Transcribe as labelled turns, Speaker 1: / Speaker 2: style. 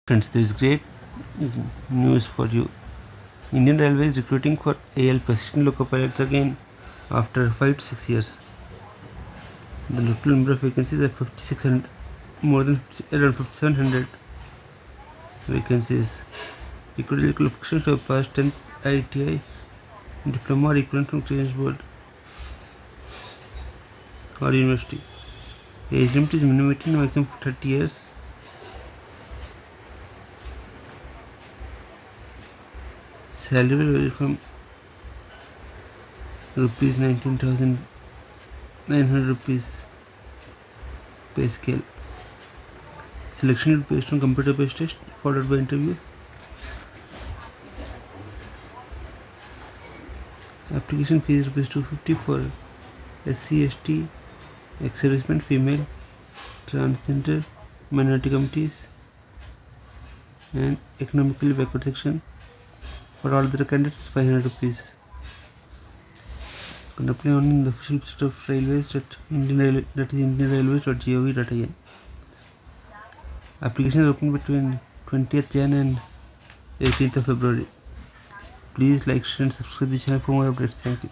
Speaker 1: Friends, there is great news for you. Indian Railways is recruiting for ALP assistant loco pilots again after 5 to 6 years. The total number of vacancies are 5,600, more than around 5,700 vacancies. Recruiting qualifications to have passed 10th ITI, diploma or equivalent from Clearance Board or university. Age limit is minimum 18, maximum 30 years. Salary will vary from rupees 19,900 rupees pay scale. Selection will be based on computer-based test followed by interview. Application fee is rupees 250 for SC, ST, ex-servicemen, female, transgender, minority committees, and economically backward section. For all other candidates, is 500 rupees. You can apply only in the official website of Railways, that is indianrailways.gov.in. Application is open between 20th Jan and 18th of February. Please like, share and subscribe the channel for more updates. Thank you.